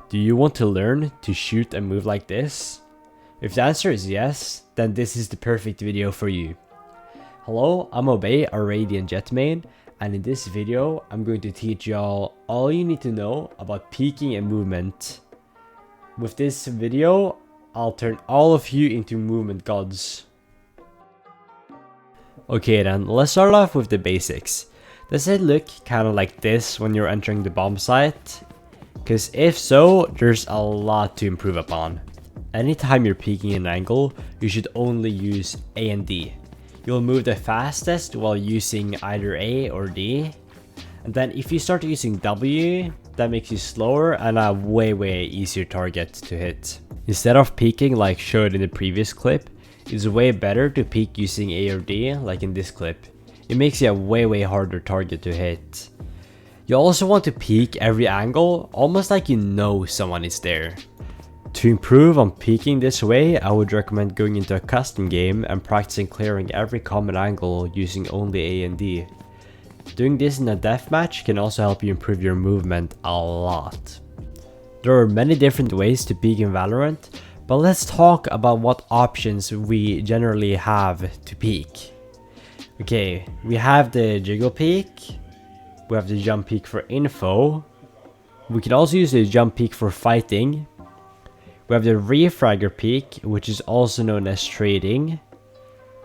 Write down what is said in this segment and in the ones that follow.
Do you want to learn to shoot and move like this? If the answer is yes, then this is the perfect video for you. Hello, I'm Obey, a Radiant Jet main, and in this video, I'm going to teach y'all all you need to know about peeking and movement. With this video, I'll turn all of you into movement gods. Okay then, let's start off with the basics. Does it look kinda like this when you're entering the bomb site? Cause if so, there's a lot to improve upon. Anytime you're peeking an angle, you should only use A and D. You'll move the fastest while using either A or D. And then if you start using W, that makes you slower and a way easier target to hit. Instead of peeking like showed in the previous clip, it's way better to peek using A or D like in this clip. It makes you a way harder target to hit. You also want to peek every angle, almost like you know someone is there. To improve on peeking this way, I would recommend going into a custom game and practicing clearing every common angle using only A and D. Doing this in a deathmatch can also help you improve your movement a lot. There are many different ways to peek in Valorant, but let's talk about what options we generally have to peek. Okay, we have the jiggle peek. We have the jump peek for info. We can also use the jump peek for fighting. We have the refragger peek, which is also known as trading.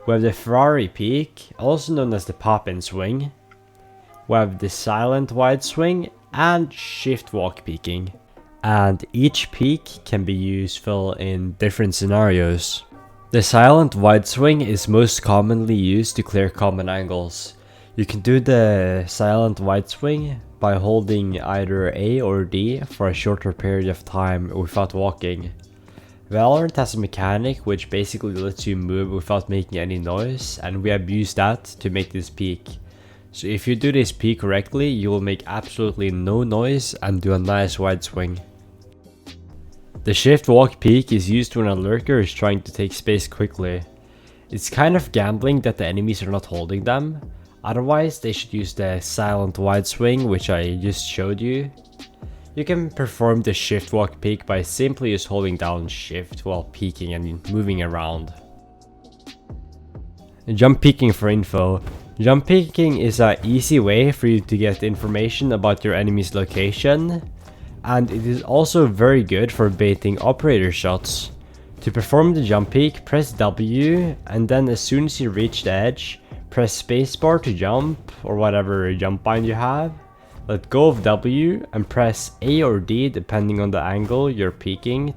We have the Ferrari peek, also known as the pop and swing. We have the silent wide swing and shift walk peeking. And each peek can be useful in different scenarios. The silent wide swing is most commonly used to clear common angles. You can do the silent wide swing by holding either A or D for a shorter period of time without walking. Valorant has a mechanic which basically lets you move without making any noise, and we have used that to make this peek. So if you do this peek correctly, you will make absolutely no noise and do a nice wide swing. The shift walk peek is used when a lurker is trying to take space quickly. It's kind of gambling that the enemies are not holding them. Otherwise, they should use the silent wide swing, which I just showed you. You can perform the shift walk peek by simply just holding down shift while peeking and moving around. Jump peeking for info. Jump peeking is an easy way for you to get information about your enemy's location, and it is also very good for baiting operator shots. To perform the jump peek, press W, and then as soon as you reach the edge, press spacebar to jump, or whatever jump bind you have. Let go of W and press A or D depending on the angle you're peeking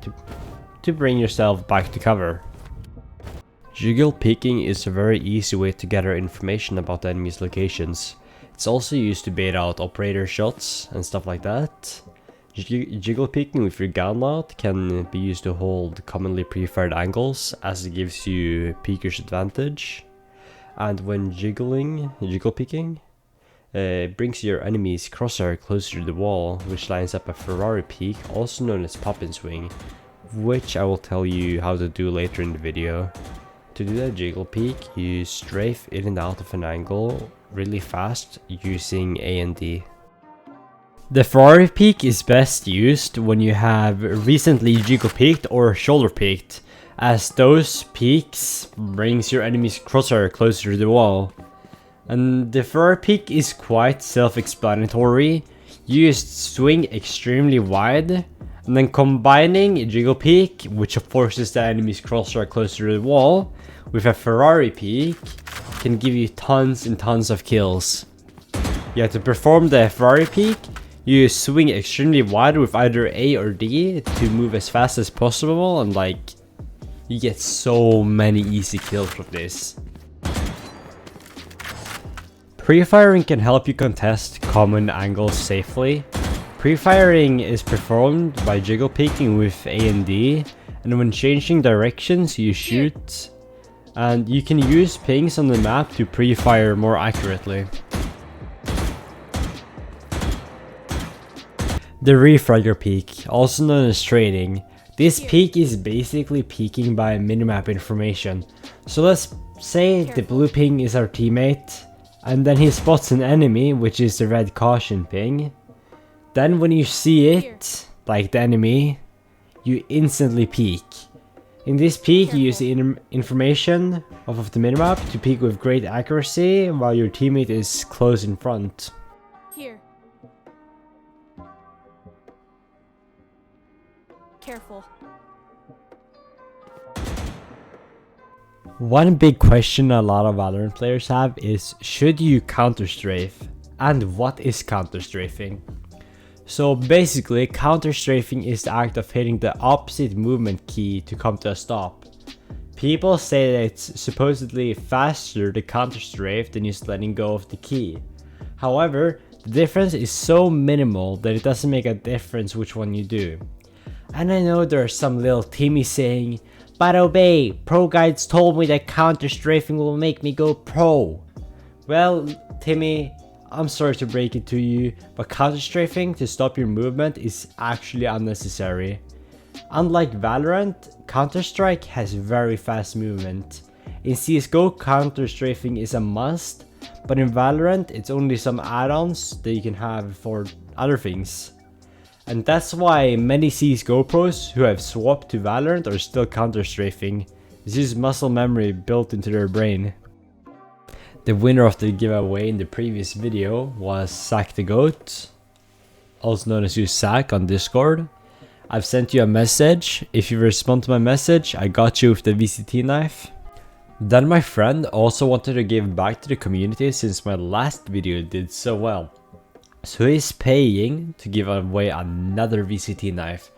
to bring yourself back to cover. Jiggle peeking is a very easy way to gather information about the enemy's locations. It's also used to bait out operator shots and stuff like that. Jiggle peeking with your gun mount can be used to hold commonly pre-fired angles, as it gives you peeker's advantage. And when jiggle peeking, it brings your enemy's crosshair closer to the wall, which lines up a Ferrari peek, also known as pop and swing, which I will tell you how to do later in the video. To do that jiggle peek, you strafe in and out of an angle really fast using A and D. The Ferrari peek is best used when you have recently jiggle peeked or shoulder peeked, as those peeks brings your enemy's crosshair closer to the wall. And the Ferrari peek is quite self-explanatory. You just swing extremely wide, and then combining jiggle peek, which forces the enemy's crosshair closer to the wall, with a Ferrari peek can give you tons and tons of kills. Yeah, to perform the Ferrari peek, you swing extremely wide with either A or D to move as fast as possible, and you get so many easy kills with this. Pre-firing can help you contest common angles safely. Pre-firing is performed by jiggle peeking with A and D, and when changing directions you shoot, and you can use pings on the map to pre-fire more accurately. The refragger peek, also known as trading. This peek is basically peeking by minimap information. So let's say the blue ping is our teammate, and then he spots an enemy, which is the red caution ping. Then when you see it, like the enemy, you instantly peek. In this peek, you use the information of the minimap to peek with great accuracy while your teammate is close in front. Here. Careful. One big question a lot of Valorant players have is, should you counter strafe? And what is counter strafing? So basically, counter strafing is the act of hitting the opposite movement key to come to a stop. People say that it's supposedly faster to counter strafe than just letting go of the key. However, the difference is so minimal that it doesn't make a difference which one you do. And I know there are some little Timmy saying, "But obey, pro guides told me that counter strafing will make me go pro." Well, Timmy, I'm sorry to break it to you, but counter strafing to stop your movement is actually unnecessary. Unlike Valorant, Counter-Strike has very fast movement. In CSGO, counter strafing is a must, but in Valorant, it's only some add-ons that you can have for other things. And that's why many CSGO pros who have swapped to Valorant are still counter strafing. This is muscle memory built into their brain. The winner of the giveaway in the previous video was Sack the Goat, also known as Sack on Discord. I've sent you a message. If you respond to my message, I got you with the VCT knife. Then my friend also wanted to give back to the community since my last video did so well. So he's paying to give away another VCT knife.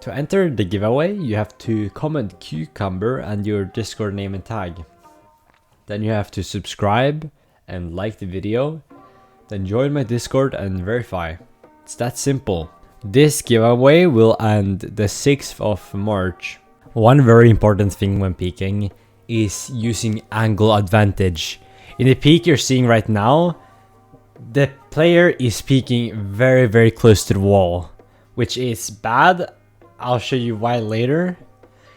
To enter the giveaway, you have to comment cucumber and your Discord name and tag. Then you have to subscribe and like the video. Then join my Discord and verify. It's that simple. This giveaway will end the 6th of March. One very important thing when peeking is using angle advantage. In the peek you're seeing right now, the player is peeking very close to the wall, which is bad. I'll show you why later.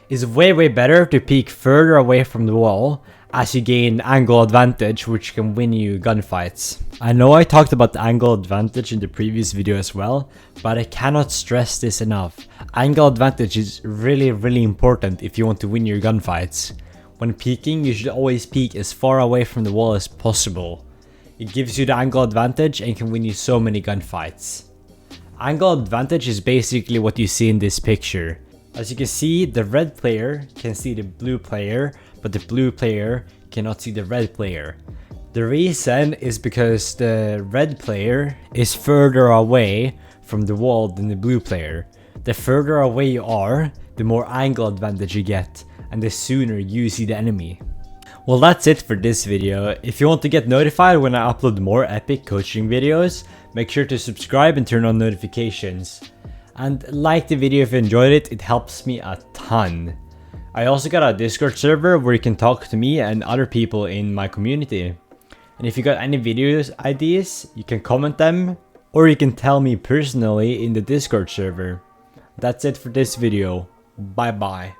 It's way better to peek further away from the wall, as you gain angle advantage, which can win you gunfights. I know I talked about the angle advantage in the previous video as well, but I cannot stress this enough. Angle advantage is really important if you want to win your gunfights. When peeking, you should always peek as far away from the wall as possible. It gives you the angle advantage and can win you so many gunfights. Angle advantage is basically what you see in this picture. As you can see, the red player can see the blue player, but the blue player cannot see the red player. The reason is because the red player is further away from the wall than the blue player. The further away you are, the more angle advantage you get, and the sooner you see the enemy. Well, that's it for this video. If you want to get notified when I upload more epic coaching videos, make sure to subscribe and turn on notifications. And like the video if you enjoyed it, it helps me a ton. I also got a Discord server where you can talk to me and other people in my community. And if you got any videos ideas, you can comment them, or you can tell me personally in the Discord server. That's it for this video. Bye bye.